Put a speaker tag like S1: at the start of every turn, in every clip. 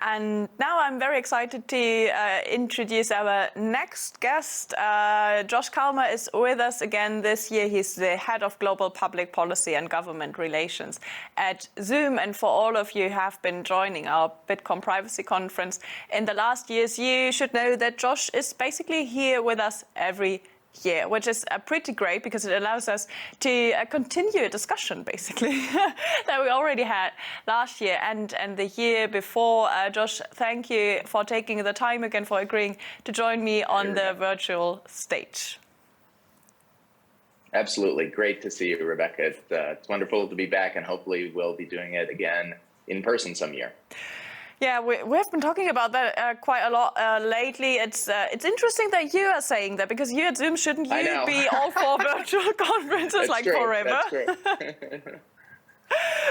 S1: And now I'm very excited to introduce our next guest. Josh Kallmer is with us again this year. He's the head of global public policy and government relations at Zoom. And for all of you who have been joining our Bitkom privacy conference in the last years, you should know that Josh is basically here with us every year, which is pretty great because it allows us to continue a discussion basically that we already had last year and the year before. Josh, thank you for taking the time again, for agreeing to join me on the virtual stage.
S2: Absolutely. Great to see you, Rebecca. It's wonderful to be back, and hopefully we'll be doing it again in person some year.
S1: Yeah, we've been talking about that quite a lot lately. It's interesting that you are saying that, because you at Zoom, shouldn't you be all for virtual conferences like true. Forever?
S2: That's true.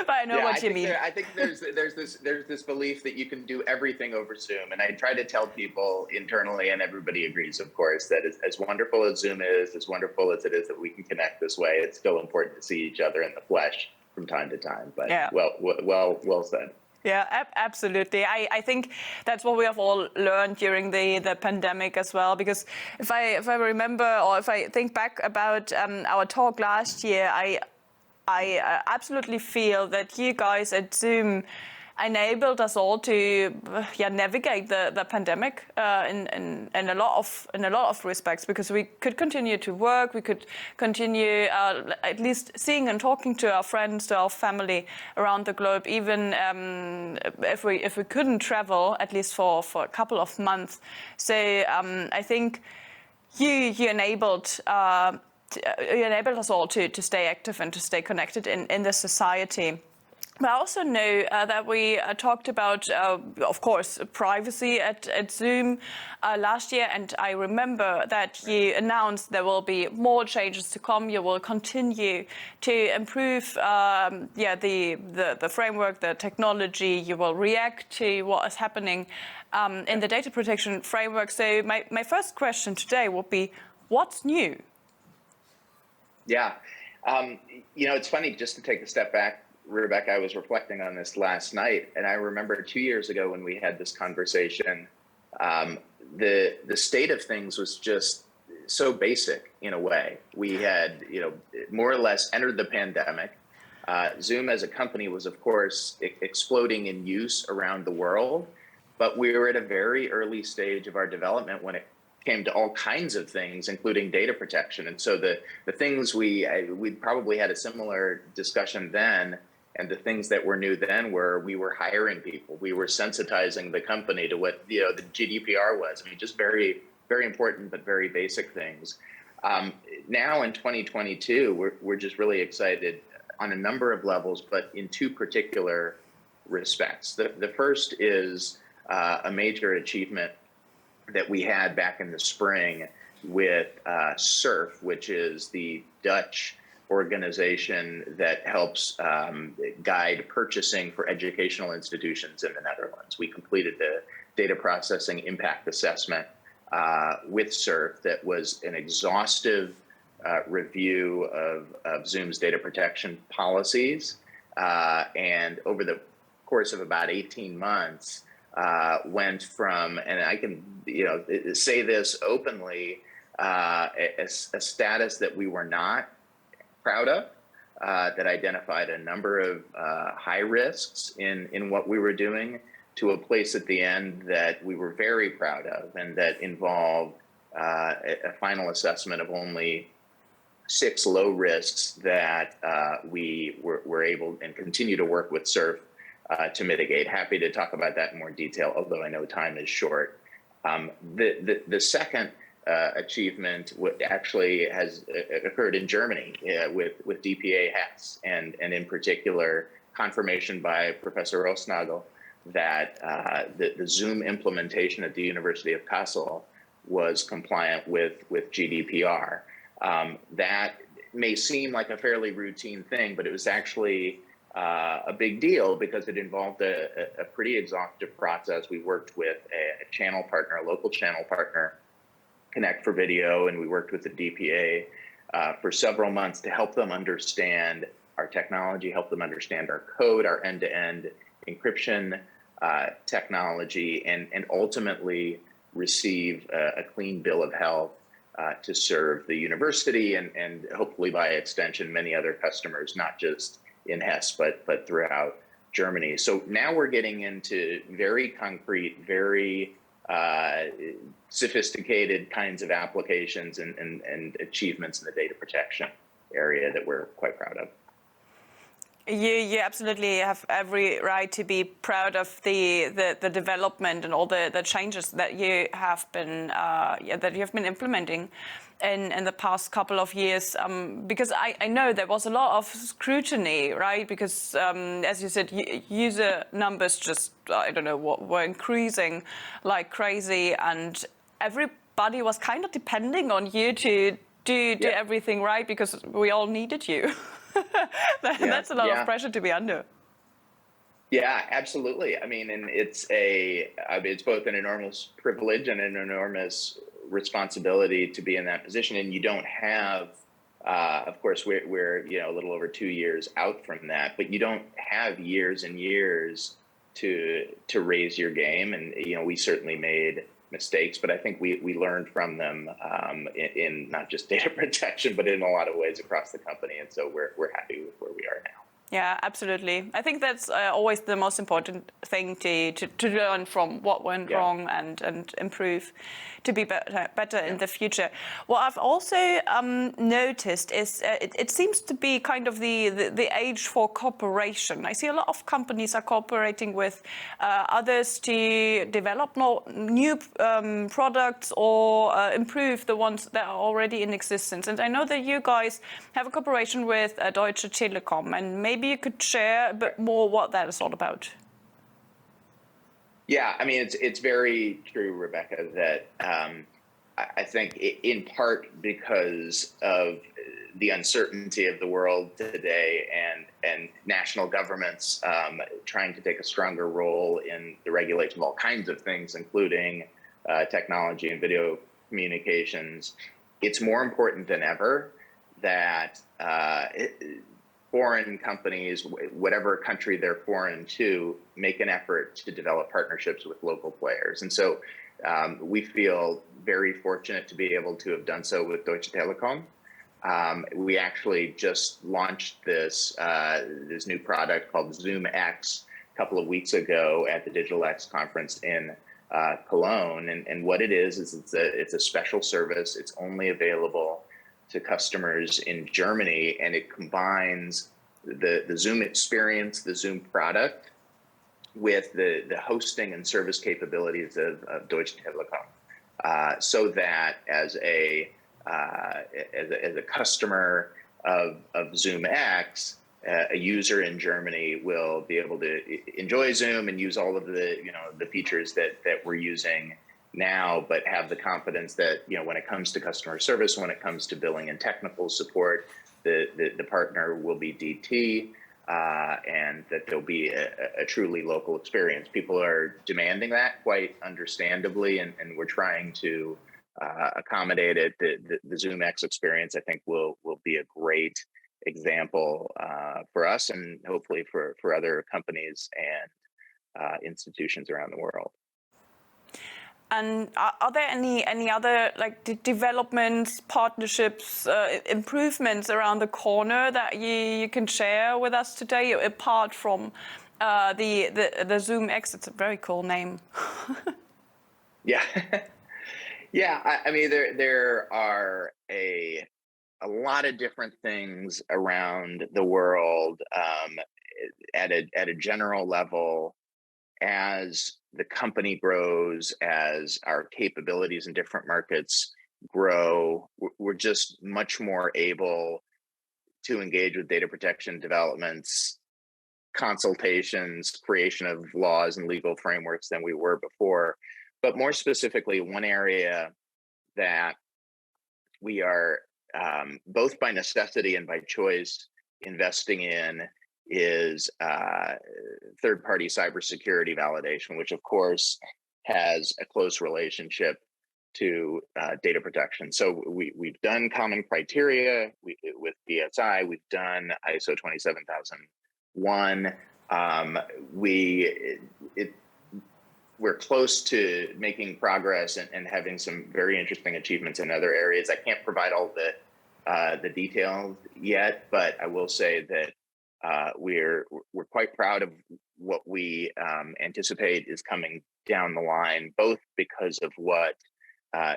S1: But I know what you mean.
S2: I think there's this belief that you can do everything over Zoom, and I try to tell people internally, and everybody agrees, of course, that as wonderful as Zoom is, as wonderful as it is that we can connect this way, it's still important to see each other in the flesh from time to time. But yeah. Well said.
S1: Yeah, absolutely. I think that's what we have all learned during the pandemic as well, because if I remember, or if I think back about our talk last year, I absolutely feel that you guys at Zoom enabled us all to navigate the pandemic in a lot of respects, because we could continue to work, we could continue at least seeing and talking to our friends, to our family around the globe, even if we couldn't travel, at least for a couple of months. So I think you enabled us all to stay active and to stay connected in the society. But I also know that we talked about, of course, privacy at Zoom last year, and I remember that you announced there will be more changes to come. You will continue to improve, the framework, the technology. You will react to what is happening in the data protection framework. So my first question today would be, what's new?
S2: Yeah, it's funny, just to take a step back, Rebecca, I was reflecting on this last night, and I remember 2 years ago when we had this conversation, the state of things was just so basic in a way. We had, more or less entered the pandemic. Zoom as a company was, of course, exploding in use around the world, but we were at a very early stage of our development when it came to all kinds of things, including data protection. And so the things we probably had a similar discussion then. And the things that were new then were we were hiring people. We were sensitizing the company to what the GDPR was. I mean, just very, very important, but very basic things. Now in 2022, we're just really excited on a number of levels, but in two particular respects. The first is a major achievement that we had back in the spring with SURF, which is the Dutch organization that helps guide purchasing for educational institutions in the Netherlands. We completed the data processing impact assessment with SURF that was an exhaustive review of Zoom's data protection policies. And over the course of about 18 months, went from, and I can say this openly, a status that we were not proud of, that identified a number of high risks in what we were doing, to a place at the end that we were very proud of, and that involved a final assessment of only 6 low risks that we were able and continue to work with SURF to mitigate. Happy to talk about that in more detail, although I know time is short. The second achievement actually has occurred in Germany with DPA Hess, and in particular confirmation by Professor Rosnagel that the Zoom implementation at the University of Kassel was compliant with GDPR. That may seem like a fairly routine thing, but it was actually a big deal because it involved a pretty exhaustive process. We worked with a channel partner, a local channel partner, Connect for Video, and we worked with the DPA for several months to help them understand our technology, help them understand our code, our end-to-end encryption technology and ultimately receive a clean bill of health to serve the university and hopefully by extension many other customers, not just in Hesse but throughout Germany. So now we're getting into very concrete, very sophisticated kinds of applications and achievements in the data protection area that we're quite proud of.
S1: You absolutely have every right to be proud of the development and all the changes that you have been implementing in the past couple of years. Because I know there was a lot of scrutiny, right? Because as you said, user numbers just were increasing like crazy, and everybody was kind of depending on you to do everything right because we all needed you. That's a lot of pressure to be under.
S2: Yeah, absolutely. I mean, and it's both an enormous privilege and an enormous responsibility to be in that position. And you don't have, of course, we're a little over 2 years out from that, but you don't have years and years to raise your game. And we certainly made mistakes, but I think we learned from them in not just data protection, but in a lot of ways across the company. And so we're happy with where we are now.
S1: Yeah, absolutely. I think that's always the most important thing to learn from what went wrong and improve to be better in the future. What I've also noticed is it seems to be kind of the age for cooperation. I see a lot of companies are cooperating with others to develop new products or improve the ones that are already in existence. And I know that you guys have a cooperation with Deutsche Telekom, and maybe you could share a bit more what that is all about.
S2: Yeah, I mean, it's very true, Rebecca, that I think in part because of the uncertainty of the world today and national governments trying to take a stronger role in the regulation of all kinds of things, including technology and video communications, it's more important than ever that foreign companies, whatever country they're foreign to, make an effort to develop partnerships with local players. And so we feel very fortunate to be able to have done so with Deutsche Telekom. We actually just launched this new product called Zoom X a couple of weeks ago at the Digital X conference in Cologne. And what it is it's a special service. It's only available to customers in Germany, and it combines the Zoom experience, the Zoom product, with the hosting and service capabilities of Deutsche Telekom, so that as a customer of Zoom X, a user in Germany will be able to enjoy Zoom and use all of the features that we're using now, but have the confidence that when it comes to customer service, when it comes to billing and technical support, the partner will be DT, and that there'll be a truly local experience. People are demanding that quite understandably, and we're trying to accommodate it. The Zoom X experience, I think, will be a great example for us and hopefully for other companies and institutions around the world.
S1: And are there any other developments, partnerships, improvements around the corner that you can share with us today, apart from the Zoom X? It's a very cool name.
S2: Yeah, yeah. I mean, there are a lot of different things around the world at a general level. As the company grows, as our capabilities in different markets grow, we're just much more able to engage with data protection developments, consultations, creation of laws and legal frameworks than we were before. But more specifically, one area that we are both by necessity and by choice investing in is third-party cybersecurity validation, which of course has a close relationship to data protection. So we've done common criteria with BSI. We've done ISO 27001. we're close to making progress and having some very interesting achievements in other areas. I can't provide all the details yet, but I will say that we're quite proud of what we anticipate is coming down the line, both because of what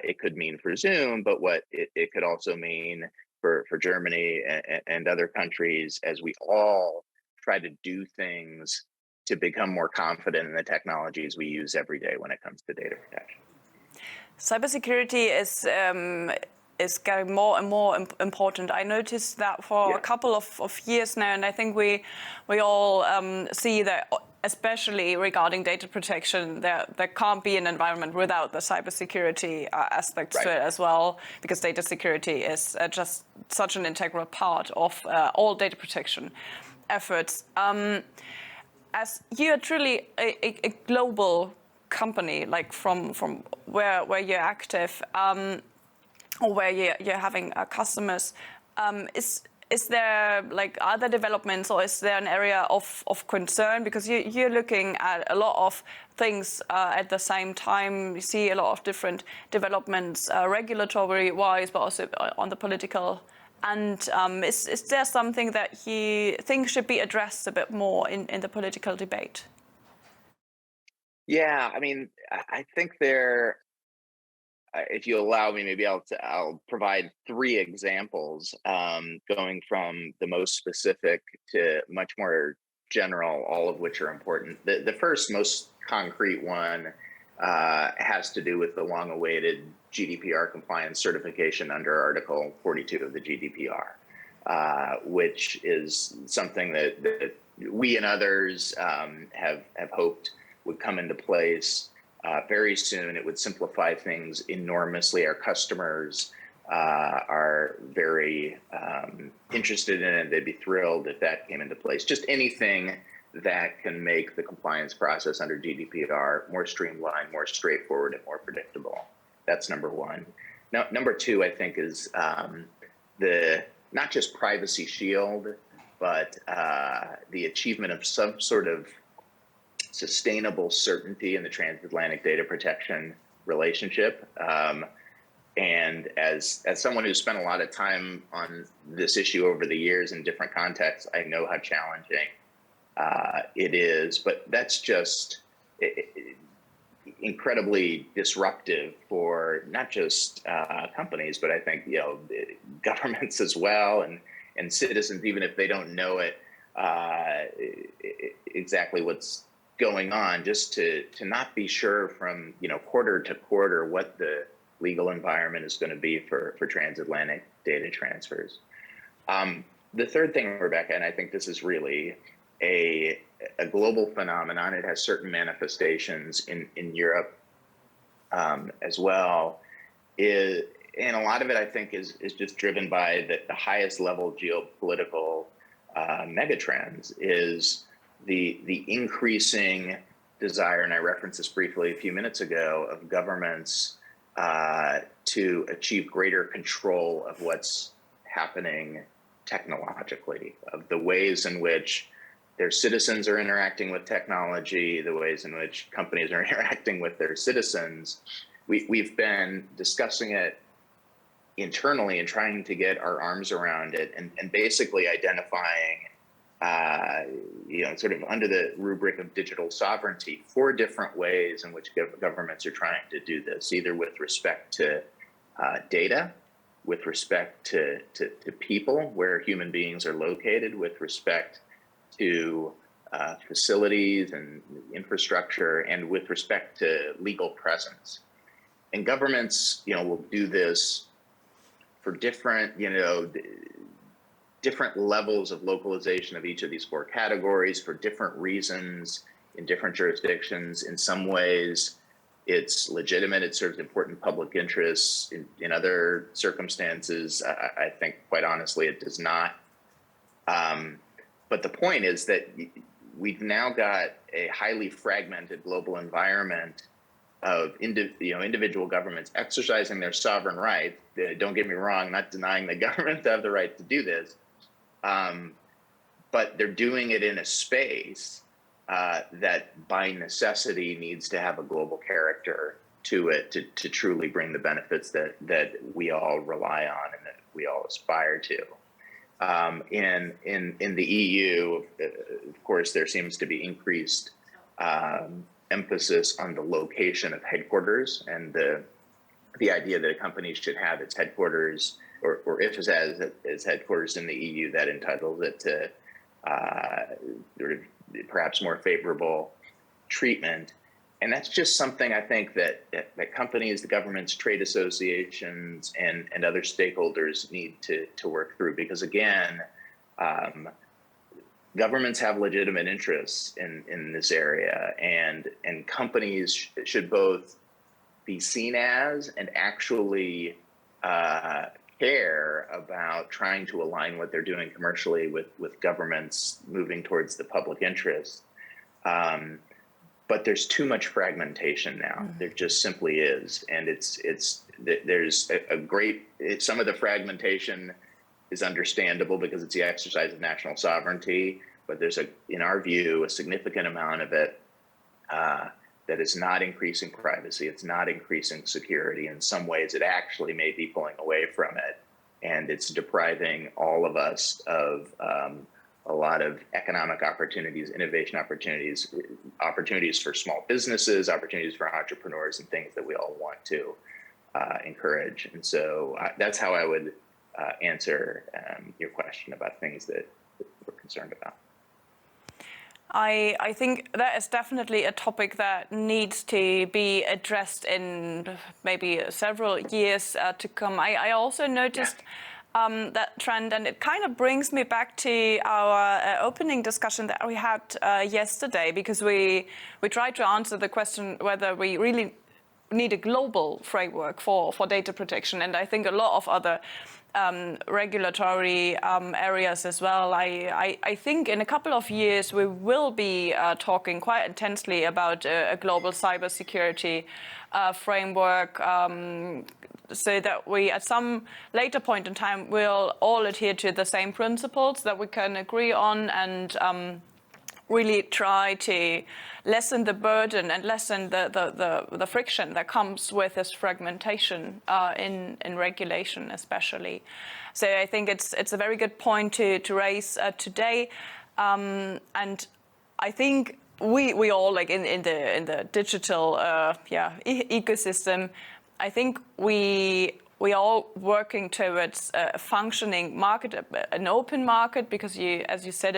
S2: it could mean for Zoom, but what it could also mean for Germany and other countries as we all try to do things to become more confident in the technologies we use every day when it comes to data protection.
S1: Cybersecurity is getting more and more important. I noticed that for a couple of years now, and I think we all see that, especially regarding data protection, there can't be an environment without the cybersecurity aspects to it as well, because data security is just such an integral part of all data protection efforts. As you are truly a global company, like from where you're active, or where you're having customers, is there like other developments, or is there an area of concern? Because you're looking at a lot of things at the same time. You see a lot of different developments, regulatory-wise, but also on the political. And is there something that you think should be addressed a bit more in the political debate?
S2: Yeah, I mean, I think there, if you allow me, maybe I'll provide three examples, going from the most specific to much more general, all of which are important. The first, most concrete one has to do with the long-awaited GDPR compliance certification under Article 42 of the GDPR, which is something that we and others have hoped would come into place very soon. It would simplify things enormously. Our customers are very interested in it. They'd be thrilled if that came into place. Just anything that can make the compliance process under GDPR more streamlined, more straightforward, and more predictable. That's number one. Now, number two, I think, is the not just privacy shield, but the achievement of some sort of sustainable certainty in the transatlantic data protection relationship. And as someone who's spent a lot of time on this issue over the years in different contexts, I know how challenging it is. But that's just incredibly disruptive for not just companies, but I think governments as well, and citizens, even if they don't know it exactly what's going on, just to not be sure from quarter to quarter what the legal environment is going to be for transatlantic data transfers. The third thing, Rebecca, and I think this is really a global phenomenon. It has certain manifestations in Europe as well. And a lot of it, I think, is just driven by the highest level geopolitical megatrends, is the increasing desire, and I referenced this briefly a few minutes ago, of governments to achieve greater control of what's happening technologically, of the ways in which their citizens are interacting with technology, the ways in which companies are interacting with their citizens. We've been discussing it internally and trying to get our arms around it, and basically identifying sort of under the rubric of digital sovereignty, 4 different ways in which governments are trying to do this, either with respect to data, with respect to people, where human beings are located, with respect to facilities and infrastructure, and with respect to legal presence. And governments, will do this for different levels of localization of each of these 4 categories, for different reasons in different jurisdictions. In some ways, it's legitimate. It serves important public interests. In other circumstances, I think, quite honestly, it does not. But the point is that we've now got a highly fragmented global environment of individual governments exercising their sovereign right. Don't get me wrong, not denying the government to have the right to do this, but they're doing it in a space that by necessity needs to have a global character to it to truly bring the benefits that we all rely on and that we all aspire to. In the EU, of course, there seems to be increased emphasis on the location of headquarters and the idea that a company should have its headquarters, or if it has its headquarters in the EU, that entitles it to perhaps more favorable treatment. And that's just something I think that companies, the governments, trade associations, and other stakeholders need to work through. Because again, governments have legitimate interests in this area, and companies should both be seen as and actually care about trying to align what they're doing commercially with governments moving towards the public interest. But there's too much fragmentation now. There just simply is, and there's a great. Some of the fragmentation is understandable because it's the exercise of national sovereignty, but there's in our view, a significant amount of it that is not increasing privacy. It's not increasing security. In some ways, it actually may be pulling away from it, and it's depriving all of us of a lot of economic opportunities, innovation opportunities, opportunities for small businesses, opportunities for entrepreneurs, and things that we all want to encourage. And so that's how I would answer your question about things that we're concerned about.
S1: I think that is definitely a topic that needs to be addressed in maybe several years to come. I also noticed that trend, and it kind of brings me back to our opening discussion that we had yesterday, because we tried to answer the question whether we really need a global framework for data protection, and I think a lot of other regulatory areas as well. I think in a couple of years we will be talking quite intensely about a global cybersecurity framework, so that we at some later point in time will all adhere to the same principles that we can agree on, and really try to lessen the burden and lessen the friction that comes with this fragmentation in regulation especially. So I think it's a very good point to raise today, and I think we all, like in the digital ecosystem, I think we are working towards a functioning market, an open market, because as you said,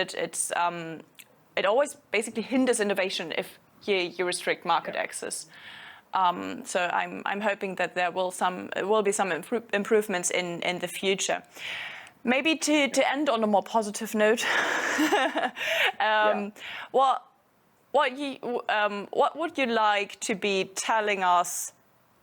S1: it always basically hinders innovation if you restrict market access. So I'm hoping that there will be some improvements in the future. Maybe to end on a more positive note, what would you like to be telling us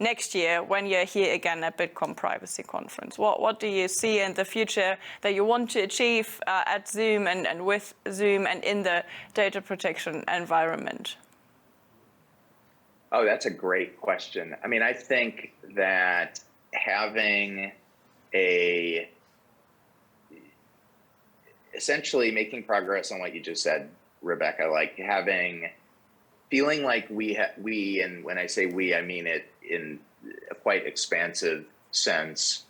S1: next year when you're here again at Bitkom Privacy Conference? What do you see in the future that you want to achieve at Zoom and with Zoom and in the data protection environment?
S2: Oh, that's a great question. I mean, I think that having essentially making progress on what you just said, Rebecca, like feeling like we, and when I say we, I mean it in a quite expansive sense,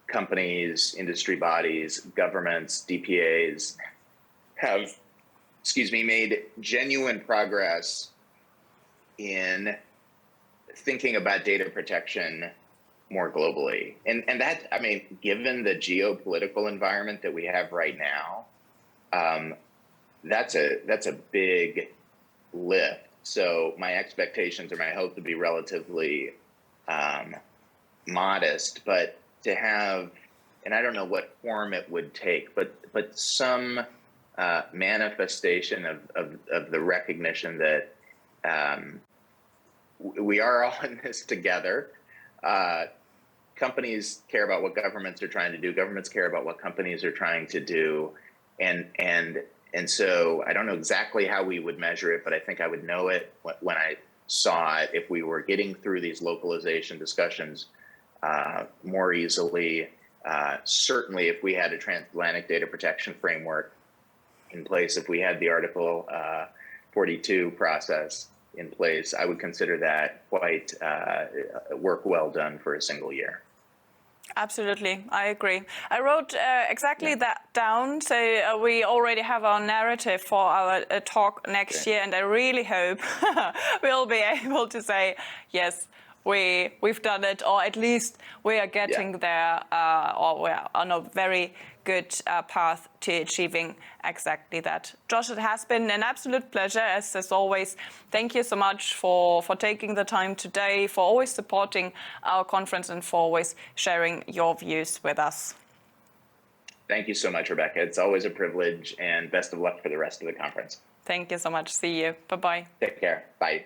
S2: companies, industry bodies, governments, DPAs have, made genuine progress in thinking about data protection more globally. And that, I mean, given the geopolitical environment that we have right now, that's a big lift. So my expectations or my hope to be relatively modest, but to have, and I don't know what form it would take, but some manifestation of the recognition that we are all in this together. Companies care about what governments are trying to do. Governments care about what companies are trying to do, and so I don't know exactly how we would measure it, but I think I would know it when I saw it if we were getting through these localization discussions more easily. Certainly, if we had a transatlantic data protection framework in place, if we had the Article 42 process in place, I would consider that quite work well done for a single year.
S1: Absolutely, I agree. I wrote exactly that down, so we already have our narrative for our talk next year, and I really hope we'll be able to say, yes, we've done it, or at least we are getting there, or we're on a very good path to achieving exactly that. Josh, it has been an absolute pleasure, as always. Thank you so much for taking the time today, for always supporting our conference, and for always sharing your views with us.
S2: Thank you so much, Rebecca. It's always a privilege, and best of luck for the rest of the conference.
S1: Thank you so much. See you. Bye-bye.
S2: Take care. Bye.